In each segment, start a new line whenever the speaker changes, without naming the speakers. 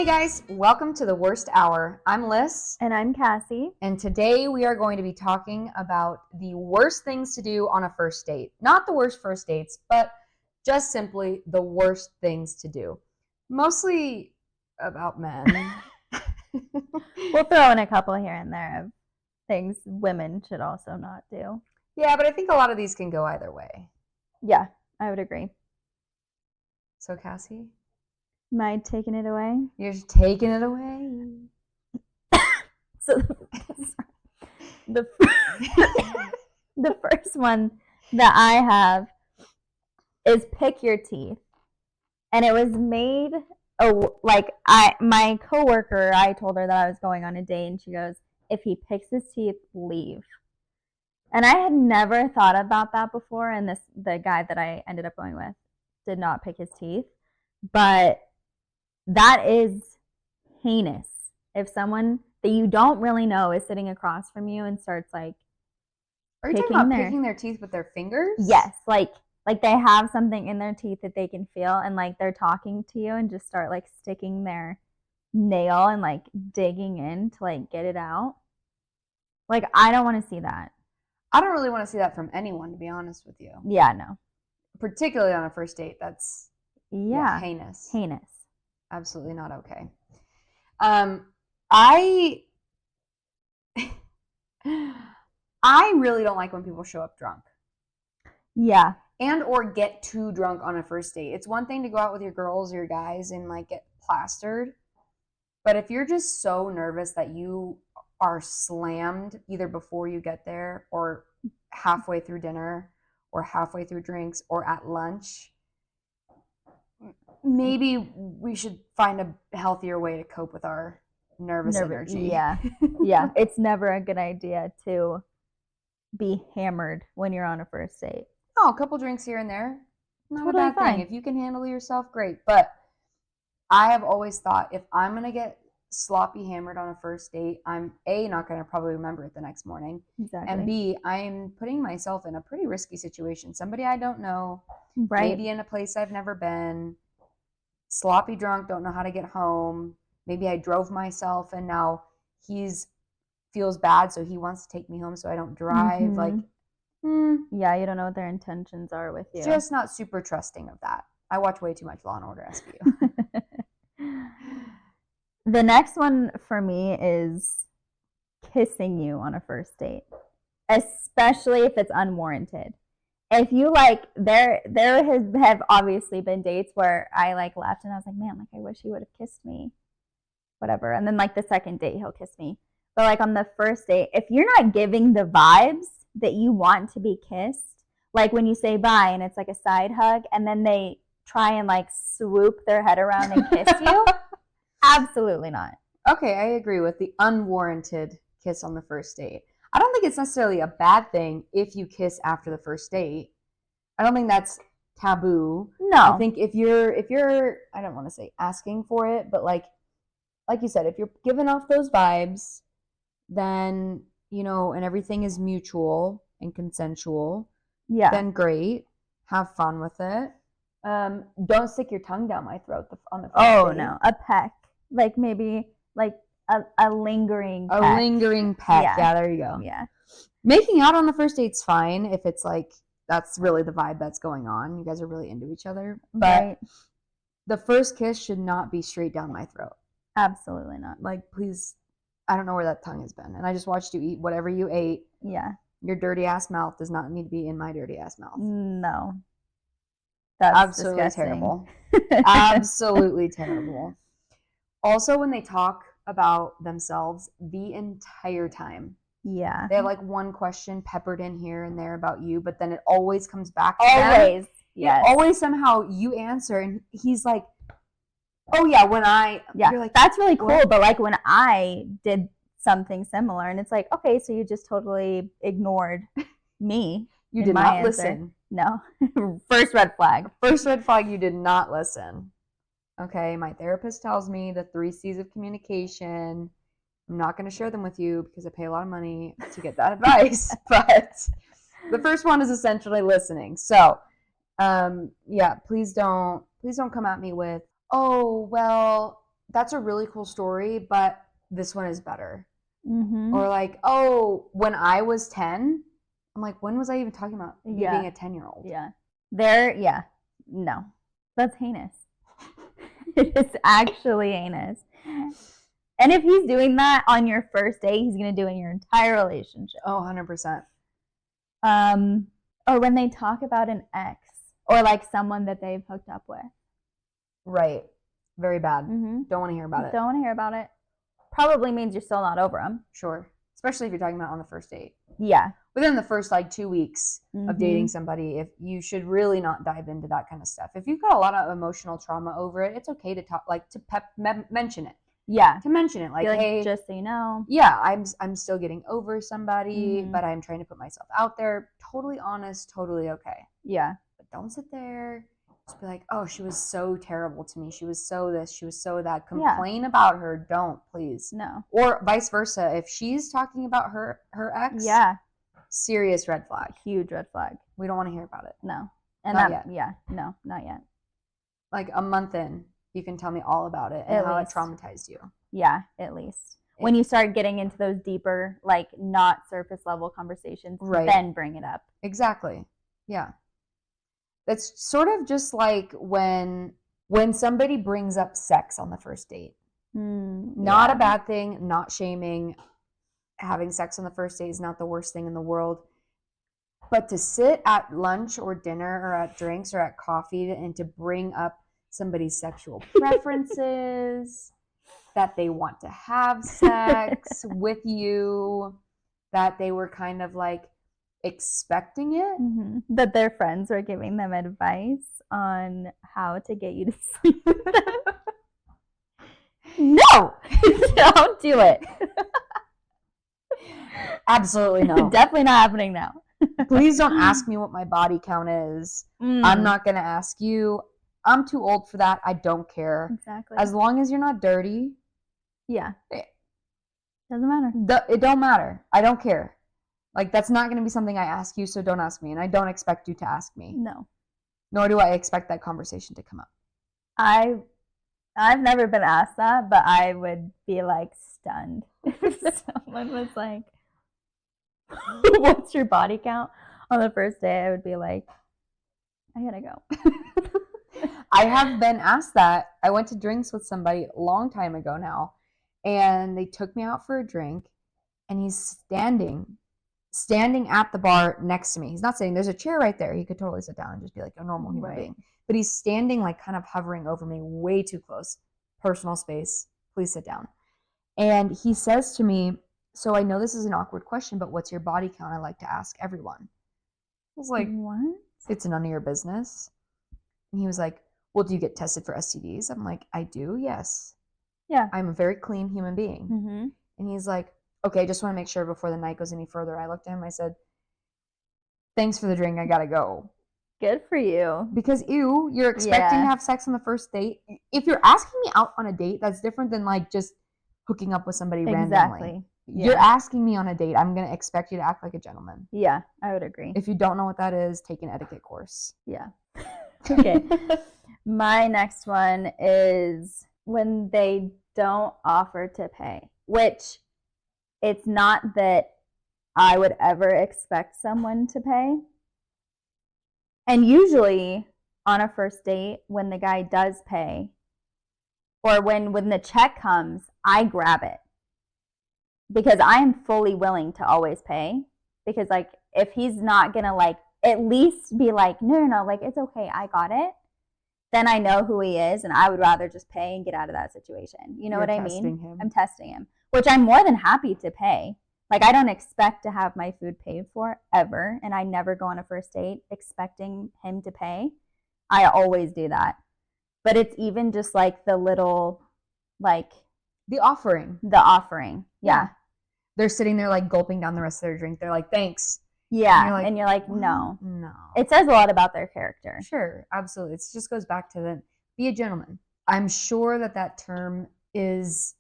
guys, welcome to the Worst Hour. I'm Liz.
And I'm Cassie.
And today we are going to be talking about the worst things to do on a first date. Not the worst first dates, but just simply the worst things to do. Mostly about men.
We'll throw in a couple here and there of things women should also not do.
Yeah, but I think a lot of these can go either way.
Yeah, I would agree.
So, Cassie?
Am I taking it away?
You're taking it away.
So the first one that I have is pick your teeth. And it was made, my coworker, I told her that I was going on a date, and she goes, if he picks his teeth, leave. And I had never thought about that before, and the guy that I ended up going with did not pick his teeth. But that is heinous. If someone that you don't really know is sitting across from you and starts like
Are you talking about picking their teeth with their fingers?
Yes, like they have something in their teeth that they can feel, and like they're talking to you and just start like sticking their nail and like digging in to like get it out. Like, I don't want to see that.
I don't really want to see that from anyone, to be honest with you.
Yeah, no.
Particularly on a first date, that's heinous.
Heinous.
Absolutely not okay. I really don't like when people show up drunk.
Yeah.
And or get too drunk on a first date. It's one thing to go out with your girls or your guys and like get plastered. But if you're just so nervous that you are slammed either before you get there or halfway through dinner or halfway through drinks or at lunch, maybe we should find a healthier way to cope with our nervous energy.
Yeah. Yeah. It's never a good idea to be hammered when you're on a first date.
Oh, a couple drinks here and there. Not
totally
a bad
fine.
thing. If you can handle yourself, great. But I have always thought if I'm going to get sloppy hammered on a first date, I'm A, not going to probably remember it the next morning.
Exactly.
And B, I'm putting myself in a pretty risky situation. Somebody I don't know,
right.
Maybe in a place I've never been, sloppy drunk, don't know how to get home. Maybe I drove myself and now feels bad, so he wants to take me home so I don't drive.
Mm-hmm.
Like,
yeah, you don't know what their intentions are with you.
Just not super trusting of that. I watch way too much Law & Order SVU.
The next one for me is kissing you on a first date, especially if it's unwarranted. If you like, there have obviously been dates where I like left and I was like, man, like I wish he would have kissed me, whatever. And then like the second date, he'll kiss me. But like on the first date, if you're not giving the vibes that you want to be kissed, like when you say bye and it's like a side hug and then they try and like swoop their head around and kiss you, absolutely not.
Okay, I agree with the unwarranted kiss on the first date. I don't think it's necessarily a bad thing if you kiss after the first date. I don't think that's taboo.
No.
I think if you're I don't want to say asking for it, but like you said, if you're giving off those vibes, then, you know, and everything is mutual and consensual, then great. Have fun with it. Don't stick your tongue down my throat on the first date.
Oh, no. A peck. Like maybe like a lingering peck.
A lingering peck. Yeah, there you go.
Yeah.
Making out on the first date's fine if it's like that's really the vibe that's going on. You guys are really into each other. But the first kiss should not be straight down my throat.
Absolutely not.
Like, please, I don't know where that tongue has been. And I just watched you eat whatever you ate.
Yeah.
Your dirty ass mouth does not need to be in my dirty ass mouth.
No. That's
absolutely
disgusting.
Terrible. Absolutely terrible. Also, when they talk about themselves the entire time.
Yeah.
They have like one question peppered in here and there about you, but then it always comes back to
always.
them.
Yes.
Always somehow you answer and he's like, oh yeah, when I...
Yeah,
you're like,
that's really cool,
what?
But like when I did something similar and it's like, okay, so you just totally ignored me.
You did not listen.
No. First red flag.
First red flag, you did not listen. Okay, my therapist tells me the 3 C's of communication. I'm not going to share them with you because I pay a lot of money to get that advice. But the first one is essentially listening. So, yeah, please don't come at me with, oh, well, that's a really cool story, but this one is better.
Mm-hmm.
Or like, oh, when I was 10, I'm like, when was I even talking about me
Yeah.
being a 10-year-old?
Yeah. No. That's heinous. It's actually heinous. And if he's doing that on your first date, he's going to do it in your entire relationship.
Oh, 100%.
Or when they talk about an ex or like someone that they've hooked up with.
Right. Very bad.
Mm-hmm.
Don't want to hear about it.
Don't want to hear about it. Probably means you're still not over them.
Sure. Especially if you're talking about on the first date.
Yeah.
Within the first like 2 weeks
Mm-hmm.
of dating somebody, if you should really not dive into that kind of stuff. If you've got a lot of emotional trauma over it, it's okay to talk, like to mention it.
Yeah.
To mention it, like, hey,
just so you know.
Yeah, I'm still getting over somebody,
Mhm.
but I'm trying to put myself out there. Totally honest, totally okay.
Yeah.
But don't sit there just be like, oh, she was so terrible to me. She was so this, she was so that. Complain about her. Don't, please.
No.
Or vice versa. If she's talking about her ex,
Yeah.
serious red flag.
Huge red flag.
We don't want to hear about it.
No. And
Not
that,
yet.
yeah, no, not yet.
Like a month in, you can tell me all about it and
At
how
least.
it traumatized you.
Yeah, at least. When you start getting into those deeper, like not surface level conversations,
Right.
then bring it up.
Exactly. Yeah. It's sort of just like when somebody brings up sex on the first date. Not a bad thing, not shaming. Having sex on the first date is not the worst thing in the world. But to sit at lunch or dinner or at drinks or at coffee and to bring up somebody's sexual preferences, that they want to have sex with you, that they were kind of like expecting it.
Mm-hmm. That their friends were giving them advice on how to get you to sleep with them. No! Don't do it.
Absolutely no.
Definitely not happening now.
Please don't ask me what my body count is. I'm not going to ask you. I'm too old for that. I don't care.
Exactly.
As long as you're not dirty.
Yeah. Doesn't matter.
It don't matter. I don't care. Like, that's not going to be something I ask you, so don't ask me. And I don't expect you to ask me.
No.
Nor do I expect that conversation to come up.
I've never been asked that, but I would be like stunned if someone was like, what's your body count on the first day? I would be like, I gotta go.
I have been asked that. I went to drinks with somebody a long time ago now, and they took me out for a drink, and he's standing at the bar next to me. He's not sitting. There's a chair right there. He could totally sit down and just be like a normal human being. But he's standing, like, kind of hovering over me, way too close. Personal space. Please sit down. And he says to me, so I know this is an awkward question, but what's your body count? I like to ask everyone. I was like,
what?
It's none of your business. And he was like, well, do you get tested for STDs? I'm like, I do, yes.
Yeah.
I'm a very clean human being.
Mm-hmm.
And he's like, okay, I just want to make sure before the night goes any further. I looked at him, I said, thanks for the drink, I gotta go.
Good for you.
Because you're expecting to have sex on the first date. If you're asking me out on a date, that's different than like just hooking up with somebody randomly.
Exactly. Yeah.
You're asking me on a date. I'm going to expect you to act like a gentleman.
Yeah, I would agree.
If you don't know what that is, take an etiquette course.
Yeah. Okay. My next one is when they don't offer to pay, which it's not that I would ever expect someone to pay. And usually on a first date, when the guy does pay, or when the check comes, I grab it. Because I am fully willing to always pay. Because, like, if he's not going to, like, at least be like, no, like, it's okay, I got it, then I know who he is, and I would rather just pay and get out of that situation. You know what I mean?
Him.
I'm testing him, which I'm more than happy to pay. Like, I don't expect to have my food paid for ever, and I never go on a first date expecting him to pay. I always do that. But it's even just, like, the little, like...
The offering.
Yeah.
They're sitting there, like, gulping down the rest of their drink. They're like, thanks.
Yeah, and you're like, no. It says a lot about their character.
Sure, absolutely. It just goes back to be a gentleman. I'm sure that term is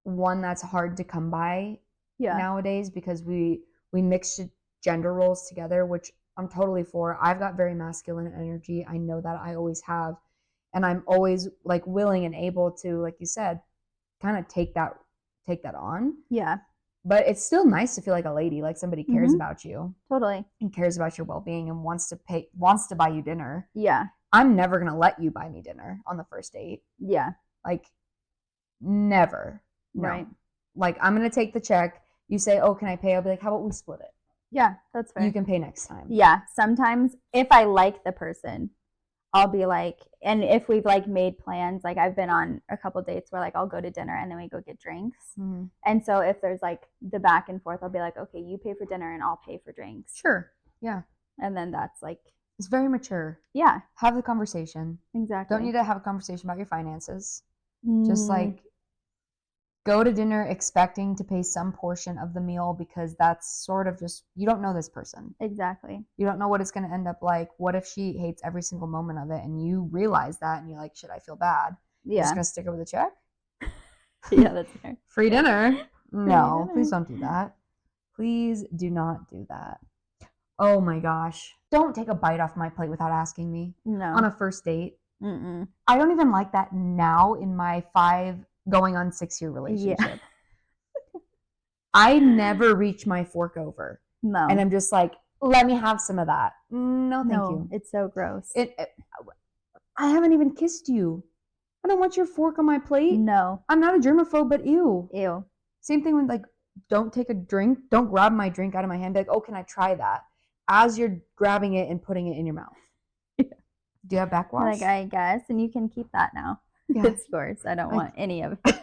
one that's hard to come by nowadays because we mix gender roles together, which I'm totally for. I've got very masculine energy. I know that I always have. and I'm always like willing and able to, like you said, kind of take that on.
Yeah.
But it's still nice to feel like a lady, like somebody cares about you
Totally.
and cares about your well-being and wants to buy you dinner.
Yeah.
I'm never going to let you buy me dinner on the first date.
Yeah.
Like, never. No.
Right.
Like, I'm going to take the check. You say, oh, can I pay? I'll be like, how about we split it?
Yeah, that's fair.
You can pay next time.
Yeah. Sometimes if I like the person, I'll be like, and if we've like made plans, like I've been on a couple dates where like I'll go to dinner and then we go get drinks.
Mm-hmm.
And so if there's like the back and forth, I'll be like, okay, you pay for dinner and I'll pay for drinks.
Sure. Yeah.
And then that's like,
it's very mature.
Yeah.
Have the conversation.
Exactly.
Don't need to have a conversation about your finances. Just like go to dinner expecting to pay some portion of the meal because that's sort of just, you don't know this person.
Exactly.
You don't know what it's going to end up like. What if she hates every single moment of it and you realize that and you're like, shit, I feel bad.
Yeah.
You're just going to stick her with a check?
Yeah, that's fair.
Free dinner? No,
dinner.
Please don't do that. Please do not do that. Oh my gosh. Don't take a bite off my plate without asking me
No.
on a first date.
Mm-mm.
I don't even like that now in my going on 6-year relationship.
Yeah.
I never reach my fork over.
No.
And I'm just like, let me have some of that. No, thank you.
It's so gross.
I haven't even kissed you. I don't want your fork on my plate.
No.
I'm not a germaphobe, but ew.
Ew.
Same thing with like, don't take a drink. Don't grab my drink out of my hand. Be like, oh, can I try that? As you're grabbing it and putting it in your mouth.
Yeah.
Do you have backwash?
Like, I guess. And you can keep that now.
Yeah.
It's yours. I don't want any of it.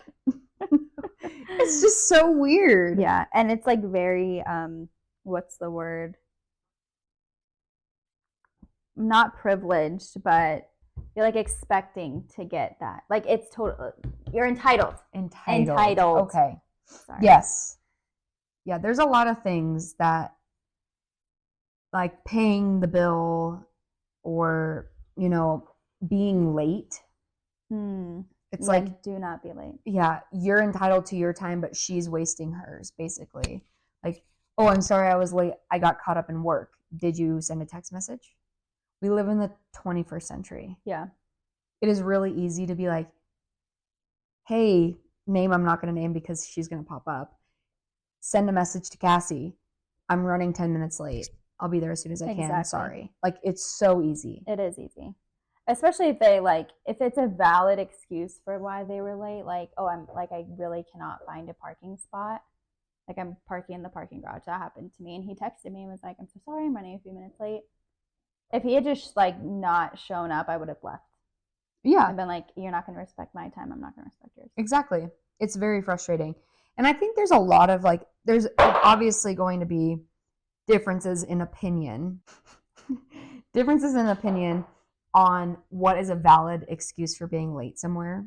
It's just so weird.
Yeah. And it's like very, what's the word? Not privileged, but you're like expecting to get that. Like it's total. You're entitled. Entitled.
Okay.
Sorry.
Yes. Yeah, there's a lot of things that, like paying the bill or, being late. It's like,
do not be late.
Yeah, you're entitled to your time, but she's wasting hers, basically. Like, oh, I'm sorry I was late. I got caught up in work. Did you send a text message? We live in the 21st century.
Yeah.
It is really easy to be like, hey, name I'm not going to name because she's going to pop up. Send a message to Cassie. I'm running 10 minutes late. I'll be there as soon as I can. Sorry. Like, it's so easy.
It is easy. Especially if they if it's a valid excuse for why they were late, like, oh, I really cannot find a parking spot. Like, I'm parking in the parking garage. That happened to me. And he texted me and was like, I'm so sorry, I'm running a few minutes late. If he had just not shown up, I would have left.
Yeah.
I've been like, you're not going to respect my time. I'm not going to respect yours.
Exactly. It's very frustrating. And I think there's a lot of there's obviously going to be differences in opinion. Differences in opinion on what is a valid excuse for being late somewhere.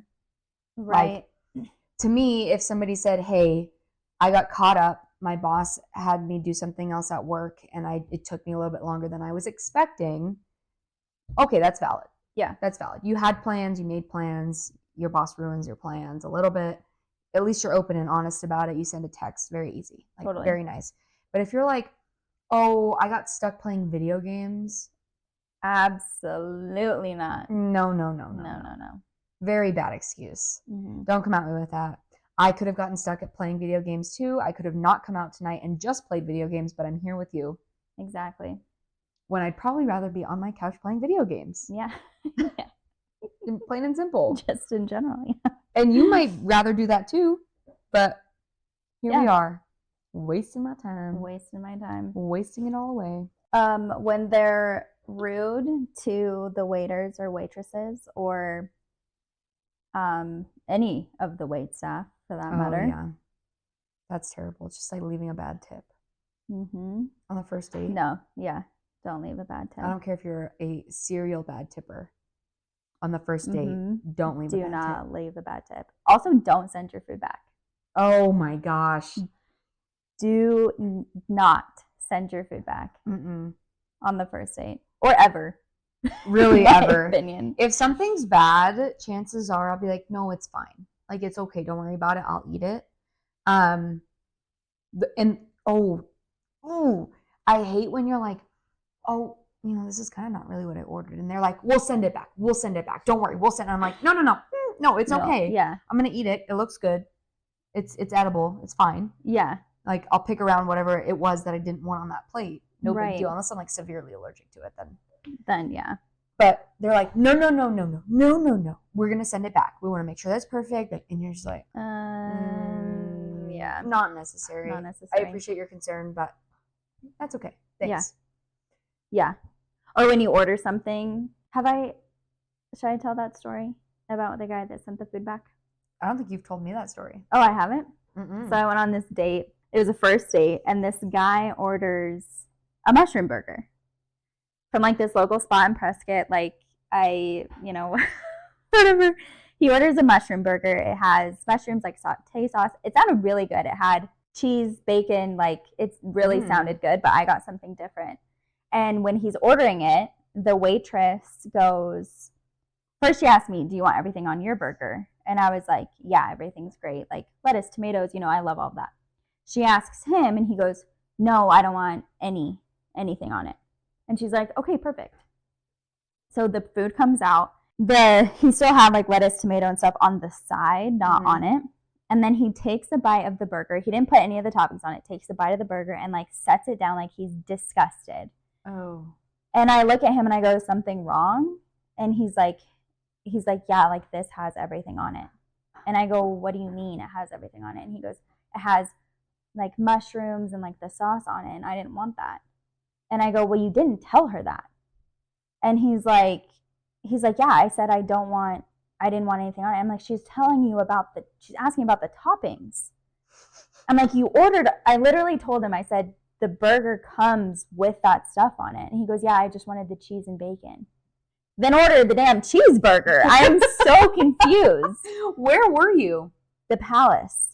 Right.
Like, to me, if somebody said, hey, I got caught up, my boss had me do something else at work, and it took me a little bit longer than I was expecting, okay, that's valid.
Yeah.
That's valid. You had plans, you made plans, your boss ruins your plans a little bit. At least you're open and honest about it. You send a text, very easy.
Totally.
Very nice. But if you're like, oh, I got stuck playing video games.
Absolutely not.
No. Very bad excuse.
Mm-hmm.
Don't come at me with that. I could have gotten stuck at playing video games too. I could have not come out tonight and just played video games, but I'm here with you.
Exactly.
When I'd probably rather be on my couch playing video games.
Yeah.
Plain and simple.
Just in general, yeah.
And you might rather do that too, but here we are, wasting my time. Wasting it all away.
When they're rude to the waiters or waitresses or any of the wait staff for that matter.
Yeah. That's terrible. It's just like leaving a bad tip.
Mm-hmm.
On the first date.
No, yeah. Don't leave a bad tip.
I don't care if you're a serial bad tipper. On the first date, don't leave a bad tip.
Do not leave a bad tip. Also, don't send your food back.
Oh my gosh.
Do not send your food back on the first date. Or ever.
Really, ever.
Opinion.
If something's bad, chances are I'll be like, no, it's fine. Like, it's okay. Don't worry about it. I'll eat it. I hate when you're like, oh, this is kind of not really what I ordered. And they're like, we'll send it back. We'll send it back. Don't worry. We'll send it. I'm like, no, it's okay.
Yeah.
I'm going to eat it. It looks good. It's edible. It's fine.
Yeah.
Like, I'll pick around whatever it was that I didn't want on that plate. No
Right.
big deal. Unless I'm like severely allergic to it,
Then yeah.
But they're like, no. We're going to send it back. We want to make sure that's perfect. And you're just like,
yeah.
Not necessary.
Not necessary.
I appreciate your concern, but that's okay. Thanks.
Yeah. Or when you order something, should I tell that story about the guy that sent the food back?
I don't think you've told me that story.
Oh, I haven't?
Mm-mm.
So I went on this date. It was a first date, and this guy orders a mushroom burger from like this local spot in Prescott. Like whatever. He orders a mushroom burger. It has mushrooms, like saute sauce. It sounded really good. It had cheese, bacon, like it really sounded good, but I got something different. And when he's ordering it, the waitress goes, first she asked me, do you want everything on your burger? And I was like, yeah, everything's great. Like lettuce, tomatoes, I love all of that. She asks him and he goes, no, I don't want anything on it. And she's like, okay, perfect. So the food comes out. He still had like lettuce, tomato and stuff on the side, not on it. And then he takes a bite of the burger. He didn't put any of the toppings on it. Takes a bite of the burger and like sets it down like he's disgusted.
Oh.
And I look at him and I go, something wrong? And he's like, yeah, like this has everything on it. And I go, what do you mean it has everything on it? And he goes, it has like mushrooms and like the sauce on it. And I didn't want that. And I go, well, you didn't tell her that. And he's like, yeah, I said I didn't want anything on it. I'm like, she's asking about the toppings. I'm like, I literally told him, I said, the burger comes with that stuff on it. And he goes, yeah, I just wanted the cheese and bacon. Then ordered the damn cheeseburger. I'm so confused.
Where were you?
The Palace.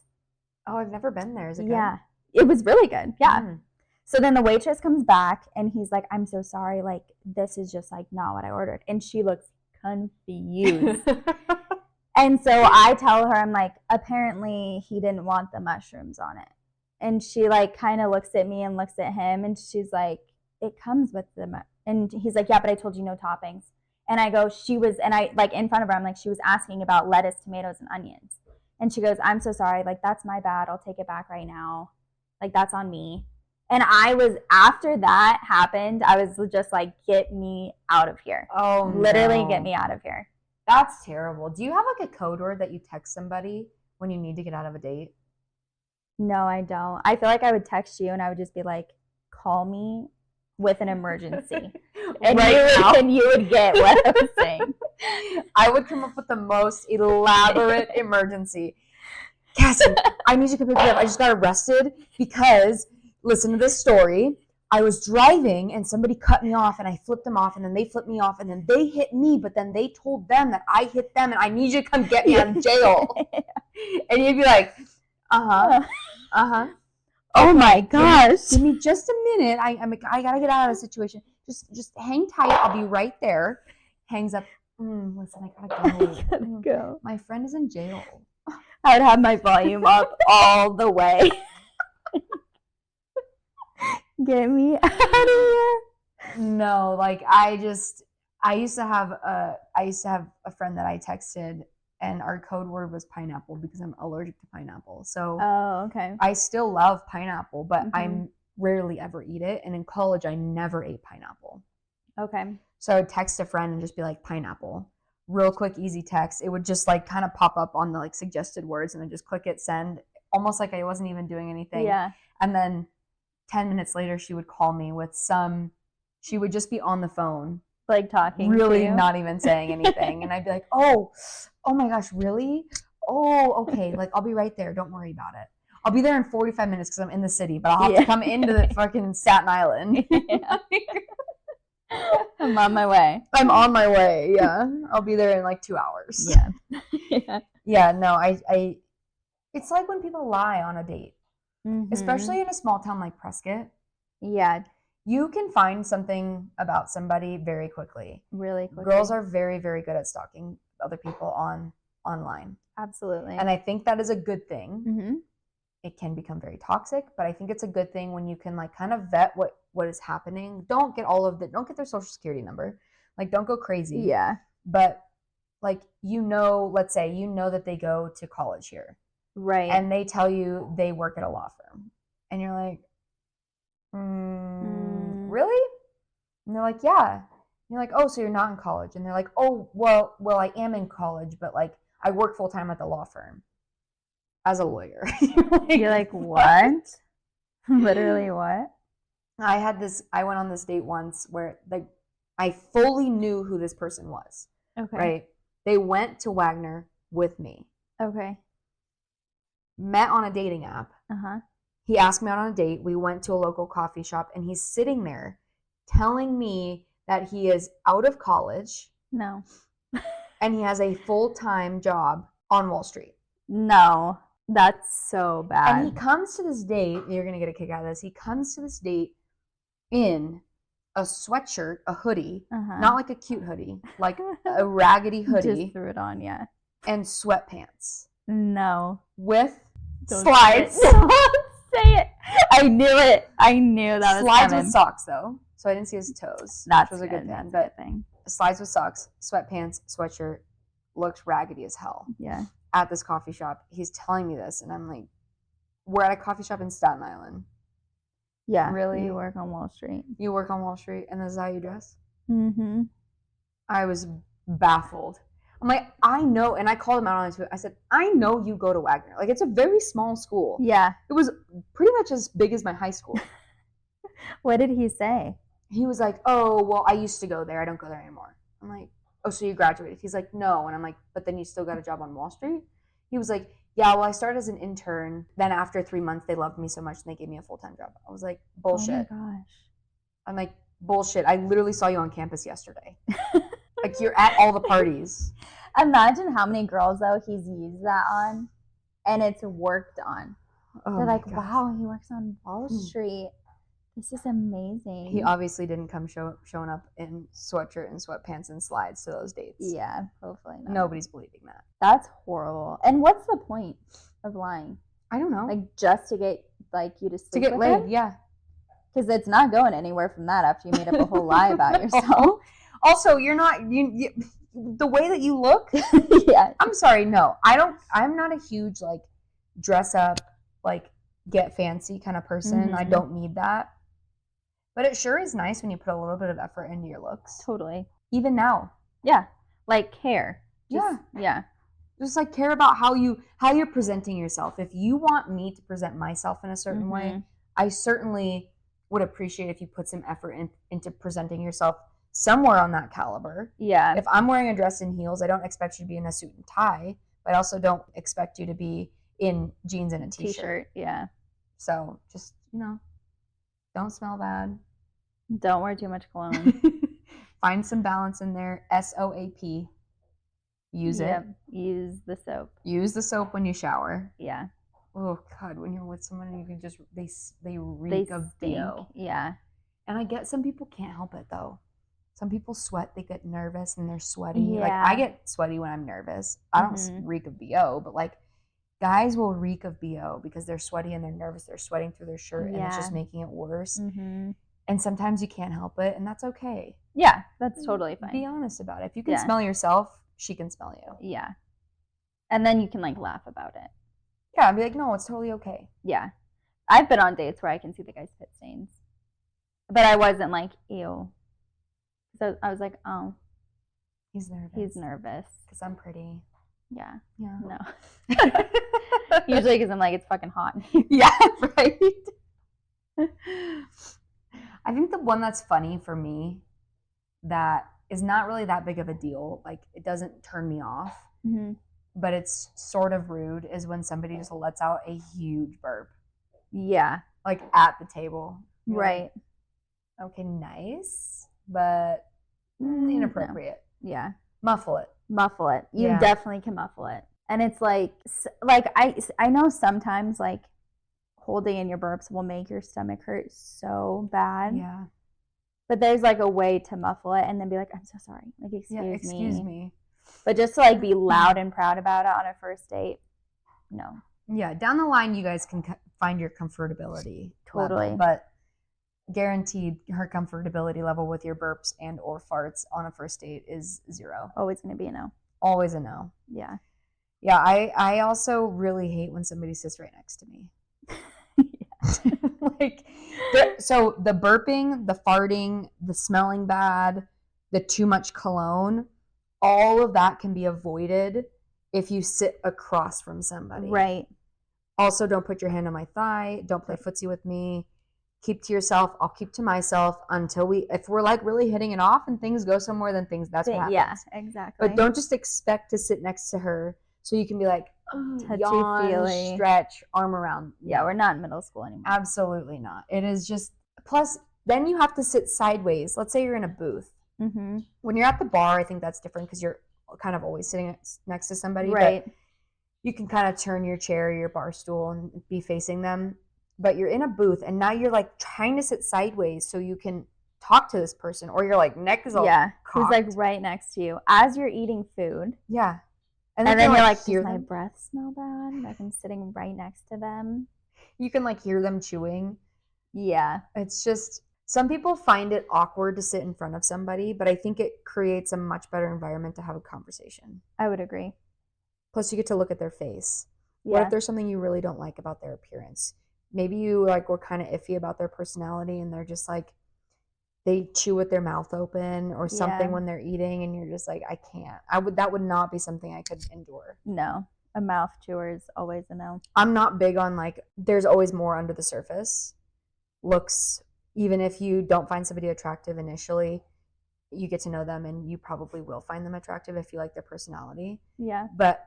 Oh, I've never been there. Is it good?
Yeah. It was really good. Yeah. So then the waitress comes back and he's like, I'm so sorry. Like, this is just like not what I ordered. And she looks confused. And so I tell her, I'm like, apparently he didn't want the mushrooms on it. And she like kind of looks at me and looks at him and she's like, it comes with and he's like, yeah, but I told you no toppings. And I go, like in front of her, I'm like, she was asking about lettuce, tomatoes, and onions. And she goes, I'm so sorry. Like, that's my bad. I'll take it back right now. Like, that's on me. And after that happened, I was just like, get me out of here.
Oh,
literally get me out of here.
That's terrible. Do you have like a code word that you text somebody when you need to get out of a date?
No, I don't. I feel like I would text you and I would just be like, call me with an emergency. And you would get what I was saying.
I would come up with the most elaborate emergency. Cassie, I need you to pick me up. I just got arrested because, listen to this story. I was driving and somebody cut me off and I flipped them off and then they flipped me off and then they hit me, but then they told them that I hit them and I need you to come get me out of jail. And you'd be like, uh-huh.
Oh my gosh.
Give me just a minute. I gotta get out of the situation. Just hang tight. I'll be right there. Hangs up. Listen, I gotta
go.
My friend is in jail.
I would have my volume up all the way. Get me out of here.
No, like I used to have a friend that I texted and our code word was pineapple because I'm allergic to pineapple. So
okay.
I still love pineapple, but I rarely ever eat it. And in college, I never ate pineapple.
Okay.
So I would text a friend and just be like, pineapple. Real quick, easy text. It would just like kind of pop up on the like suggested words and then just click it, send, almost like I wasn't even doing anything.
Yeah.
And then 10 minutes later, she would call me with she would just be on the phone.
Like talking
really
to you?
Not even saying anything. And I'd be like, oh my gosh, really? Oh, okay. Like, I'll be right there. Don't worry about it. I'll be there in 45 minutes because I'm in the city, but I'll have to come into the fucking Staten Island.
Yeah. I'm on my way.
I'm on my way, yeah. I'll be there in like 2 hours.
Yeah.
Yeah, no, I it's like when people lie on a date. Especially in a small town like Prescott.
Yeah.
You can find something about somebody very quickly.
Really quickly.
Girls are very, very good at stalking other people online.
Absolutely.
And I think that is a good thing.
Mm-hmm.
It can become very toxic, but I think it's a good thing when you can like kind of vet what what is happening. Don't get their social security number. Like, don't go crazy.
Yeah.
But like, let's say that they go to college here.
Right.
And they tell you they work at a law firm. And you're like, really? And they're like, yeah. And you're like, oh, so you're not in college. And they're like, oh, well, I am in college, but like, I work full time at the law firm as a lawyer.
You're like, what? Literally what?
I went on this date once where like I fully knew who this person was.
Okay.
Right? They went to Wagner with me.
Okay.
Met on a dating app.
Uh-huh.
He asked me out on a date. We went to a local coffee shop, and he's sitting there telling me that he is out of college.
No.
And he has a full-time job on Wall Street.
No. That's so bad.
And he comes to this date, you're going to get a kick out of this. He comes to this date in a sweatshirt, a hoodie, not like a cute hoodie, like a raggedy hoodie.
Just threw it on, yeah.
And sweatpants.
No.
With slides.
Say it. I knew it. I knew that was
slides
coming.
with socks, though. So I didn't see his toes.
Which
was a good thing.
That's a good thing.
Slides with socks, sweatpants, sweatshirt, looked raggedy as hell.
Yeah.
At this coffee shop. He's telling me this, and I'm like, we're at a coffee shop in Staten Island.
Yeah.
Really?
You work on Wall Street.
You work on Wall Street, and this is how you dress?
Mm-hmm.
I was baffled. I'm like, I know, and I called him out on it too. I said, I know you go to Wagner. Like, it's a very small school.
Yeah.
It was pretty much as big as my high school.
What did he say?
He was like, oh, well, I used to go there. I don't go there anymore. I'm like, oh, so you graduated? He's like, no. And I'm like, but then you still got a job on Wall Street? He was like, yeah, well, I started as an intern. Then after 3 months, they loved me so much, and they gave me a full-time job. I was like, bullshit.
Oh my gosh.
I'm like, bullshit. I literally saw you on campus yesterday. Like, you're at all the parties.
Imagine how many girls, though, he's used that on, and it's worked on.
Oh,
they're like,
gosh.
wow, he works on Wall Street. This is amazing.
He obviously didn't come showing up in sweatshirt and sweatpants and slides to those dates.
Yeah, hopefully not.
Nobody's believing that.
That's horrible. And what's the point of lying?
I don't know.
Like, just to get like you to sleep
to get
with
laid,
him?
yeah.
Because it's not going anywhere from that after you made up a whole lie about yourself.
Also, you're not you the way that you look.
Yeah.
I'm sorry, no. I'm not a huge like dress up, like get fancy kind of person.
Mm-hmm.
I don't need that. But it sure is nice when you put a little bit of effort into your looks.
Totally.
Even now.
Yeah. Like care.
Yeah.
Yeah.
Just like care about how you're presenting yourself. If you want me to present myself in a certain way, I certainly would appreciate if you put some effort into presenting yourself somewhere on that caliber.
Yeah.
If I'm wearing a dress and heels, I don't expect you to be in a suit and tie, but I also don't expect you to be in jeans and a t-shirt.
Yeah.
So just, don't smell bad.
Don't wear too much cologne.
Find some balance in there. SOAP. Use it.
Use the soap.
Use the soap when you shower.
Yeah.
Oh God, when you're with someone, you can just they reek of BO.
Yeah.
And I get some people can't help it though. Some people sweat, they get nervous and they're sweaty.
Yeah.
Like I get sweaty when I'm nervous. I don't reek of BO, but like guys will reek of BO because they're sweaty and they're nervous. They're sweating through their shirt and it's just making it worse.
Mm-hmm.
And sometimes you can't help it, and that's okay.
Yeah, that's totally fine.
Be honest about it. If you can smell yourself, she can smell you.
Yeah. And then you can like laugh about it.
Yeah, I'd be like, no, it's totally okay.
Yeah. I've been on dates where I can see the guy's pit stains. But I wasn't like, ew. So I was like, oh.
He's nervous.
He's nervous.
Because I'm pretty.
Yeah.
Yeah.
No. Usually because I'm like, it's fucking hot.
Yeah, right? I think the one that's funny for me that is not really that big of a deal, like it doesn't turn me off, but it's sort of rude, is when somebody just lets out a huge burp.
Yeah.
Like at the table. You're
right.
Like, okay, nice, but inappropriate.
No. Yeah.
Muffle it.
Muffle it. You definitely can muffle it. And it's like I know sometimes like holding in your burps will make your stomach hurt so bad.
Yeah.
But there's like a way to muffle it and then be like, I'm so sorry. Like,
excuse me.
But just to like be loud and proud about it on a first date, no.
Yeah, down the line you guys can find your comfortability.
Totally.
Level, but guaranteed her comfortability level with your burps and or farts on a first date is 0.
Always going to be a no.
Always a no.
Yeah.
Yeah, I also really hate when somebody sits right next to me. Like, so the burping, the farting, the smelling bad, the too much cologne, all of that can be avoided if you sit across from somebody.
Right.
Also, don't put your hand on my thigh. Don't play footsie with me. Keep to yourself. I'll keep to myself until if we're like really hitting it off and things go somewhere, then that's what happens.
Yeah, exactly.
But don't just expect to sit next to her so you can be like,
touchy-feely,
stretch, arm around.
Yeah, we're not in middle school anymore.
Absolutely not. It is just, plus then you have to sit sideways. Let's say you're in a booth.
Mm-hmm.
When you're at the bar, I think that's different because you're kind of always sitting next to somebody.
Right.
But you can kind of turn your chair, your bar stool, and be facing them. But you're in a booth, and now you're like trying to sit sideways so you can talk to this person, or you're like neck is all
who's like right next to you as you're eating food.
Yeah.
And then you're like, does my breath smell bad? Like I'm sitting right next to them.
You can like hear them chewing.
Yeah.
It's just, some people find it awkward to sit in front of somebody, but I think it creates a much better environment to have a conversation.
I would agree.
Plus you get to look at their face.
Yeah.
What if there's something you really don't like about their appearance? Maybe you like were kind of iffy about their personality and they're just like, they chew with their mouth open or something when they're eating, and you're just like, I can't. That would not be something I could endure.
No. A mouth chewer is always a no.
I'm not big on like, there's always more under the surface. Looks, even if you don't find somebody attractive initially, you get to know them and you probably will find them attractive if you like their personality.
Yeah.
But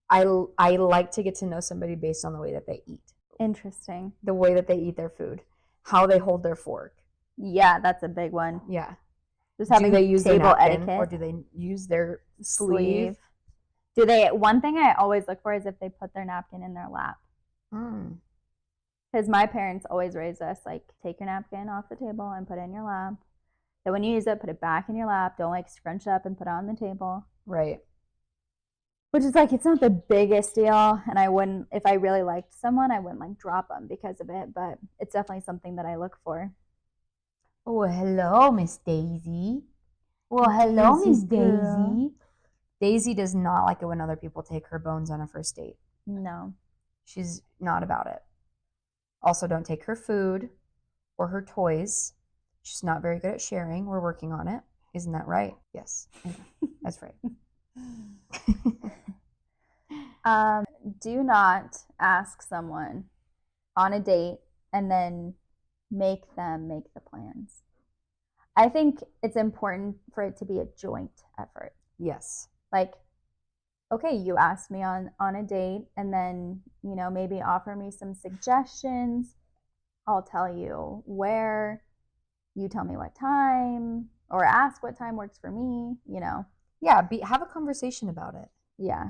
I like to get to know somebody based on the way that they eat.
Interesting.
The way that they eat their food, how they hold their fork.
Yeah, that's a big one.
Yeah.
Just having
do they use
table
their napkin,
etiquette,
or do they use their sleeve?
Do they? One thing I always look for is if they put their napkin in their lap. Because my parents always raised us like, take your napkin off the table and put it in your lap. Then when you use it, put it back in your lap. Don't like scrunch up and put it on the table.
Right.
Which is like, it's not the biggest deal, and I wouldn't, if I really liked someone, I wouldn't like drop them because of it, but it's definitely something that I look for.
Oh, hello, Miss Daisy. Well, hello, Miss Daisy. Daisy does not like it when other people take her bones on a first date.
No.
She's not about it. Also, don't take her food or her toys. She's not very good at sharing. We're working on it. Isn't that right? Yes. That's right.
Do not ask someone on a date and then make them make the plans. I think it's important for it to be a joint effort.
Yes.
Like, okay, you asked me on a date, and then, you know, maybe offer me some suggestions. I'll tell you where, you tell me what time, or ask what time works for me, you know.
Yeah, have a conversation about it.
Yeah.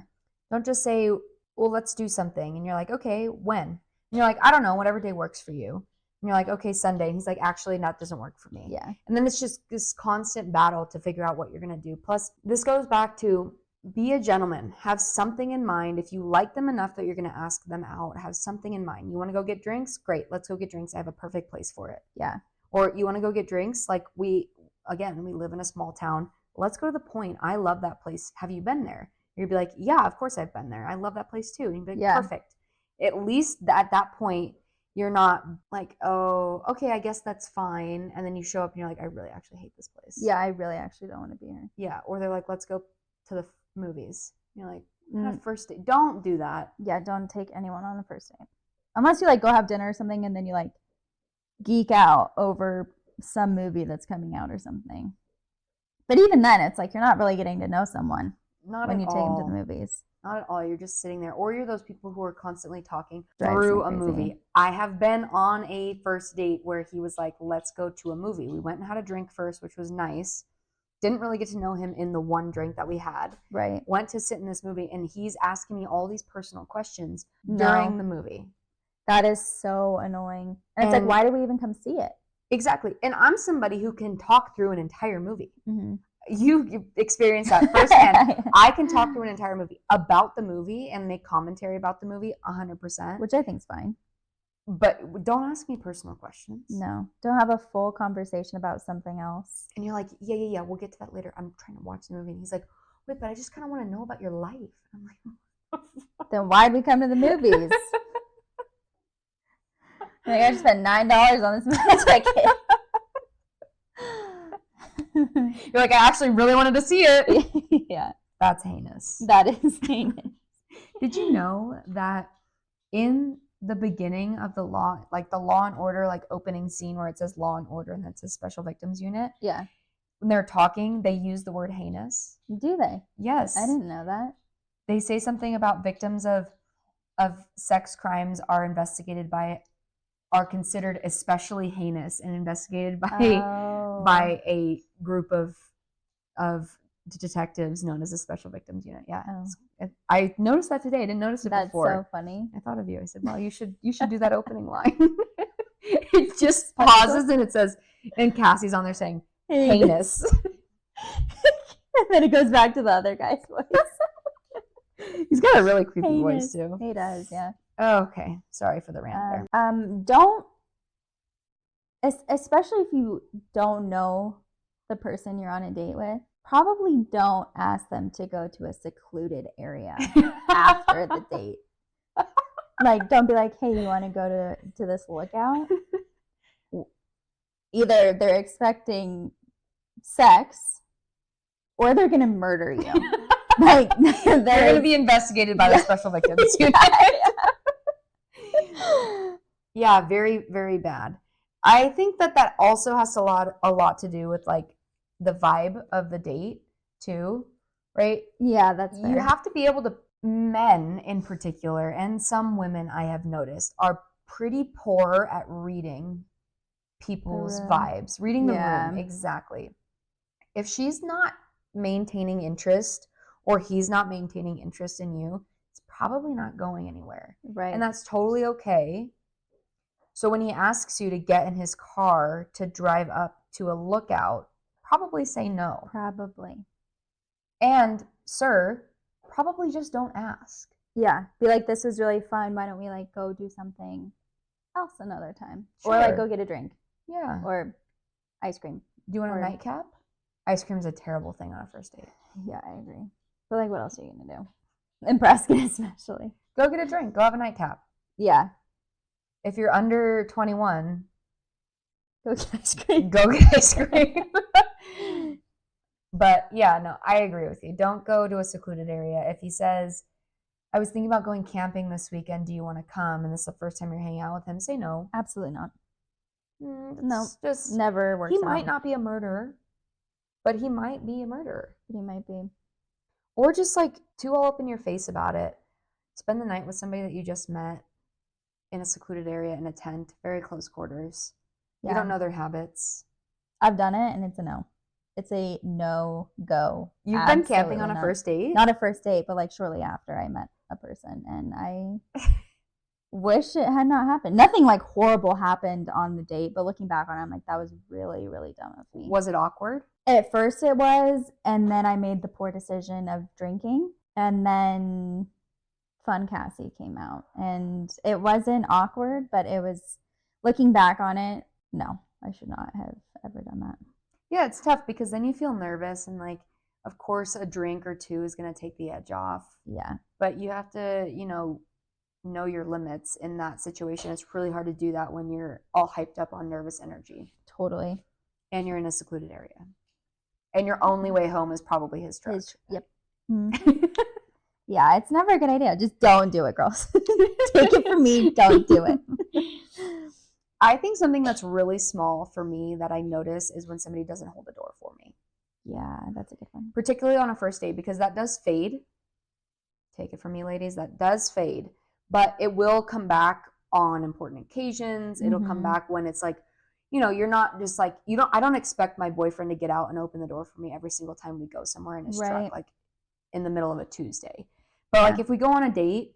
Don't just say, well, let's do something. And you're like, okay, when? And you're like, I don't know, whatever day works for you. And you're like, okay, Sunday. And he's like, actually, that doesn't work for me.
Yeah.
And then it's just this constant battle to figure out what you're going to do. Plus, this goes back to be a gentleman. Have something in mind. If you like them enough that you're going to ask them out, have something in mind. You want to go get drinks? Great. Let's go get drinks. I have a perfect place for it.
Yeah.
Or you want to go get drinks? Like we live in a small town. Let's go to the Point. I love that place. Have you been there? You'd be like, yeah, of course I've been there. I love that place too. And you'd be like,
yeah.
Perfect. At least at that point, you're not like, oh, okay, I guess that's fine. And then you show up and you're like, I really actually hate this place.
Yeah, I really actually don't want to be here.
Yeah. Or they're like, let's go to the movies. You're like, first date. Don't do that.
Yeah, don't take anyone on the first date. Unless you like go have dinner or something and then you like geek out over some movie that's coming out or something. But even then, it's like you're not really getting to know someone when you take them to the movies.
Not at all. You're just sitting there. Or you're those people who are constantly talking
Drives
through
me
a
crazy.
movie. I have been on a first date where he was like, let's go to a movie. We went and had a drink first, which was nice. Didn't really get to know him in the one drink that we had.
Right.
Went to sit in this movie, and he's asking me all these personal questions during the movie.
That is so annoying. And it's like, why did we even come see it?
Exactly. And I'm somebody who can talk through an entire movie.
Mm-hmm.
You experienced that firsthand. I can talk through an entire movie about the movie and make commentary about the movie 100%.
Which I think is fine.
But don't ask me personal questions.
No, don't have a full conversation about something else.
And you're like, yeah, we'll get to that later. I'm trying to watch the movie. And he's like, wait, but I just kind of want to know about your life. I'm like,
Then why'd we come to the movies? Like, I just spent $9 on this movie ticket.
You're like, I actually really wanted to see it.
Yeah,
That's heinous.
that is heinous.
Did you know that in the beginning of the Law and Order, like opening scene where it says Law and Order and that says Special Victims Unit,
Yeah.
when they're talking, they use the word heinous?
Do they?
Yes.
I didn't know that.
They say something about victims of sex crimes are considered especially heinous and investigated by a group of detectives known as the Special Victims Unit. Yeah.
Oh.
I noticed that today. I didn't notice it before.
That's so funny.
I thought of you. I said, well, you should do that opening line. It just pauses and it says, and Cassie's on there saying, heinous.
And then it goes back to the other guy's voice.
He's got a really creepy
Heinous.
voice too.
He does, yeah.
Oh, okay. Sorry for the rant there.
Don't, especially if you don't know the person you're on a date with, probably don't ask them to go to a secluded area after the date. Like, don't be like, hey, you want to go to this lookout? Either they're expecting sex or they're going to murder you. Like,
they're going to be investigated by the Special Victims Unit. Yeah, very, very bad. I think that also has a lot to do with like the vibe of the date too, right?
Yeah, that's fair.
You have to be able to, men in particular, and some women I have noticed, are pretty poor at reading people's vibes, reading the room. Exactly. If she's not maintaining interest or he's not maintaining interest in you, it's probably not going anywhere.
Right.
And that's totally okay. So when he asks you to get in his car to drive up to a lookout, probably say no.
Probably.
And, sir, probably just don't ask.
Yeah. Be like, this was really fun. Why don't we like go do something else another time?
Sure.
Or like go get a drink.
Yeah.
Or ice cream.
Do you want a nightcap? Ice cream is a terrible thing on a first date.
Yeah, I agree. But like, what else are you going to do? In Prescott especially.
Go get a drink. Go have a nightcap.
Yeah.
If you're under 21,
go get ice cream.
Go get ice cream. But yeah, no, I agree with you. Don't go to a secluded area. If he says, I was thinking about going camping this weekend, do you want to come? And this is the first time you're hanging out with him, say no.
Absolutely not.
No, just
never works.
He might not be a murderer, but he might be a murderer.
He might be.
Or just like too all up in your face about it. Spend the night with somebody that you just met in a secluded area in a tent, very close quarters. Yeah. You don't know their habits.
I've done it and it's a no. It's a no-go.
You've been camping on a first date?
Not a first date, but like shortly after I met a person. And I wish it had not happened. Nothing like horrible happened on the date, but looking back on it, I'm like, that was really, really dumb of me.
Was it awkward?
At first it was, and then I made the poor decision of drinking. And then Fun Cassie came out. And it wasn't awkward, but it was, looking back on it, no, I should not have ever done that.
Yeah, it's tough because then you feel nervous and like, of course, a drink or two is going to take the edge off.
Yeah.
But you have to, know your limits in that situation. It's really hard to do that when you're all hyped up on nervous energy.
Totally.
And you're in a secluded area. And your only way home is probably his truck.
Yep. Mm-hmm. Yeah, it's never a good idea. Just don't do it, girls. Take it from me, don't do it.
I think something that's really small for me that I notice is when somebody doesn't hold the door for me.
Yeah, that's a good one.
Particularly on a first date, because that does fade. Take it from me, ladies, that does fade. But it will come back on important occasions. It'll come back when it's like, you're not just like, I don't expect my boyfriend to get out and open the door for me every single time we go somewhere in his truck, like in the middle of a Tuesday. But like if we go on a date,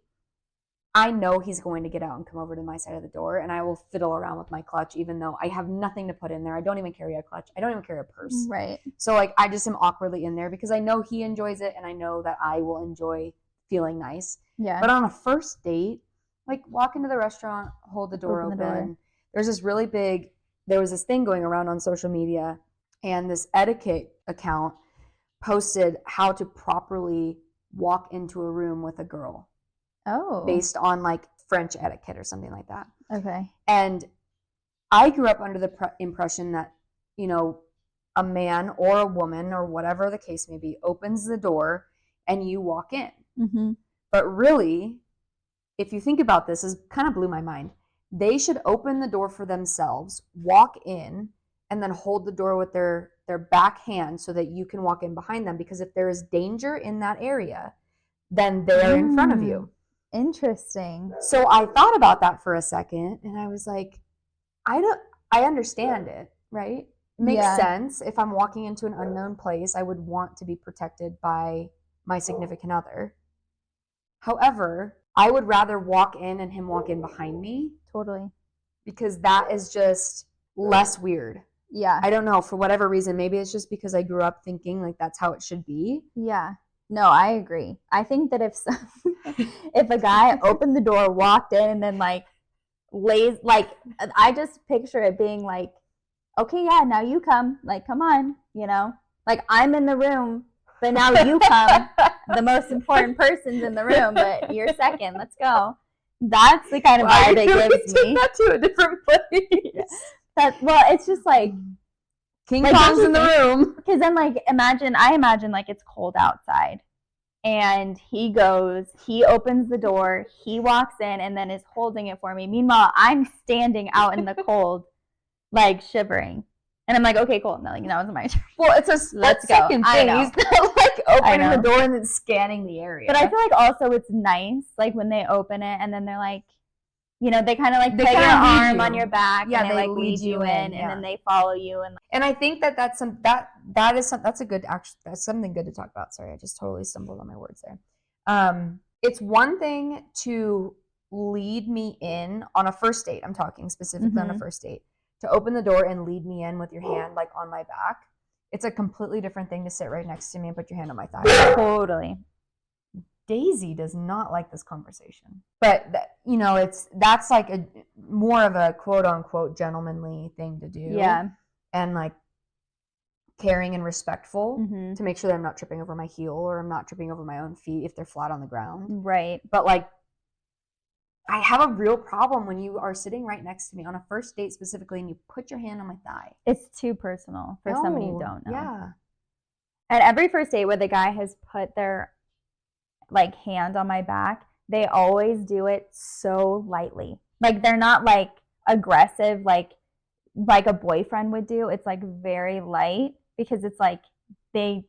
I know he's going to get out and come over to my side of the door, and I will fiddle around with my clutch, even though I have nothing to put in there. I don't even carry a clutch. I don't even carry a purse.
Right.
So like I just am awkwardly in there because I know he enjoys it, and I know that I will enjoy feeling nice.
Yeah.
But on a first date, Like walk into the restaurant, hold the door
Open the
open.
door.
There was this thing going around on social media, and this etiquette account posted how to properly walk into a room with a girl
Oh.
based on like French etiquette or something like that.
Okay.
And I grew up under the impression that, you know, a man or a woman or whatever the case may be opens the door and you walk in.
Mm-hmm.
But really, if you think about this, this kind of blew my mind. They should open the door for themselves, walk in, and then hold the door with their back hand so that you can walk in behind them. Because if there is danger in that area, then they're in front of you.
Interesting.
So I thought about that for a second, and I was like, I understand it, right? It makes sense. If I'm walking into an unknown place, I would want to be protected by my significant other. However, I would rather walk in and him walk in behind me.
Totally.
Because that is just less weird.
Yeah.
I don't know, for whatever reason. Maybe it's just because I grew up thinking like that's how it should be.
Yeah. No, I agree. I think that if a guy opened the door, walked in, and then like lays, like, I just picture it being like, okay, yeah, now you come, like, come on, you know, like I'm in the room, but now you come. The most important person's in the room, but you're second. Let's go. That's the kind of vibe it gives me.
That to a different place.
Well, it's just like
King Kong's in the room.
Because then, like, I imagine like it's cold outside, and he opens the door, he walks in, and then is holding it for me. Meanwhile, I'm standing out in the cold, like shivering, and I'm like, okay, cool. No, now it's my turn.
Well, it's a
let's go.
second thing. He's not like opening the door and then scanning the area.
But I feel like also it's nice, like when they open it and then they're like, you know, they kind of like put your arm on your back, and they like lead you in, and then they follow you, and
I think that's something good to talk about. Sorry, I just totally stumbled on my words there. It's one thing to lead me in on a first date. I'm talking specifically on a first date. To open the door and lead me in with your hand like on my back. It's a completely different thing to sit right next to me and put your hand on my thigh.
Totally.
Daisy does not like this conversation, but you know, that's like a more of a quote unquote gentlemanly thing to do.
Yeah.
And like caring and respectful to make sure that I'm not tripping over my heel or I'm not tripping over my own feet if they're flat on the ground.
Right.
But like, I have a real problem when you are sitting right next to me on a first date specifically and you put your hand on my thigh.
It's too personal for somebody you don't know.
Yeah.
At every first date where the guy has put their like hand on my back, they always do it so lightly. Like they're not like aggressive like a boyfriend would do. It's like very light because it's like if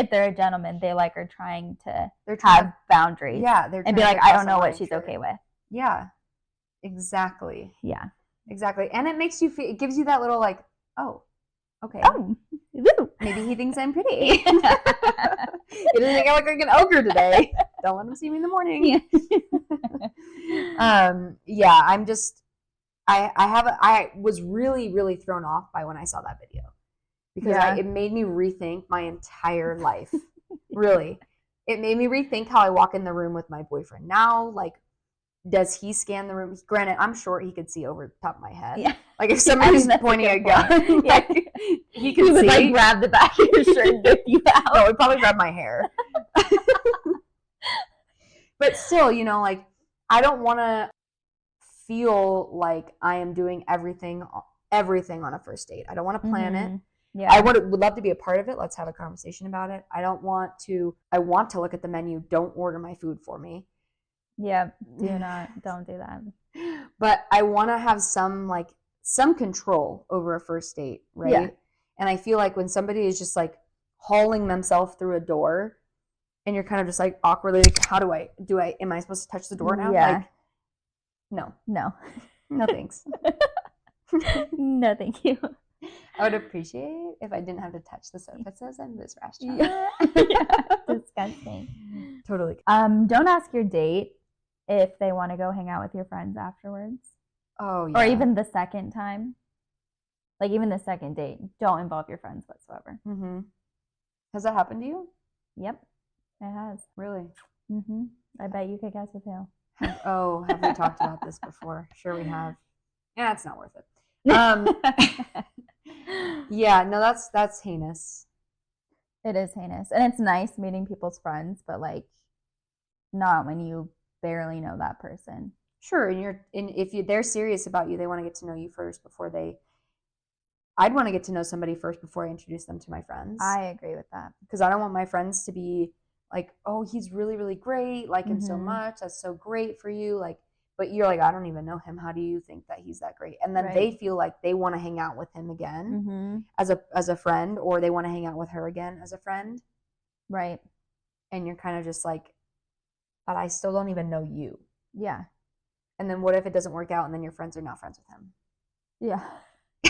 they're a gentleman, they like are trying to have boundaries.
Yeah,
and be like, I don't know what she's okay with.
Yeah, exactly.
Yeah,
exactly. And it makes you feel. It gives you that little like, oh, okay.
Oh,
maybe he thinks I'm pretty. He doesn't think I look like an ogre today. Don't let him see me in the morning. Yeah, I'm just. I was really, really thrown off by when I saw that video because it made me rethink my entire life. Really, it made me rethink how I walk in the room with my boyfriend now. Like, does he scan the room? Granted, I'm short; he could see over the top of my head. Yeah. Like if somebody's pointing a gun, like he could
would like grab the back of your shirt and whip you out.
No, he'd probably grab my hair. But still, you know, like I don't want to feel like I am doing everything on a first date. I don't want to plan it. Yeah. I would love to be a part of it. Let's have a conversation about it. I want to look at the menu. Don't order my food for me.
Yeah, don't do that.
But I want to have some control over a first date, right? Yeah. And I feel like when somebody is just like hauling themselves through a door and you're kind of just like awkwardly like, am I supposed to touch the door now?
Yeah.
Like, no.
No
thanks.
No, thank you.
I would appreciate if I didn't have to touch the surfaces in this restaurant.
Yeah. Disgusting.
Totally.
Don't ask your date if they want to go hang out with your friends afterwards.
Oh, yeah.
Or even the second time. Like, even the second date. Don't involve your friends whatsoever.
Mm-hmm. Has that happened to you?
Yep, it has.
Really?
Mm-hmm. I bet you could guess with who.
Have we talked about this before? Sure we have. Yeah, it's not worth it. Yeah, no, that's heinous.
It is heinous. And it's nice meeting people's friends, but like not when you barely know that person.
Sure, and if they're serious about you, they want to get to know you first before I'd want to get to know somebody first before I introduce them to my friends.
I agree with that.
Because I don't want my friends to be like, oh, he's really, really great, like him so much, that's so great for you. Like, but you're like, I don't even know him. How do you think that he's that great? And then they feel like they want to hang out with him again as a friend, or they want to hang out with her again as a friend.
Right.
And you're kind of just like, but I still don't even know you.
Yeah.
And then what if it doesn't work out and then your friends are not friends with him?
Yeah.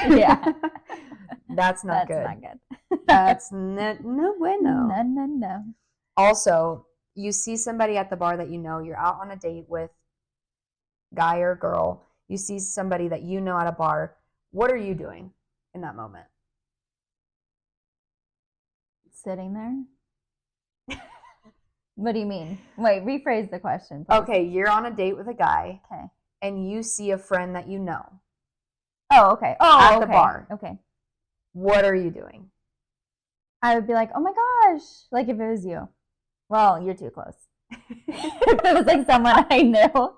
Yeah.
That's not good.
That's not good.
That's no bueno.
No.
Also, you see somebody at the bar that you know, you're out on a date with guy or girl, you see somebody that you know at a bar, what are you doing in that moment?
Sitting there? What do you mean? Wait, rephrase the question, please.
Okay, you're on a date with a guy.
Okay.
And you see a friend that you know.
Oh, okay.
At the bar.
Okay.
What are you doing?
I would be like, oh my gosh. Like if it was you. Well, you're too close. If it was like someone I knew,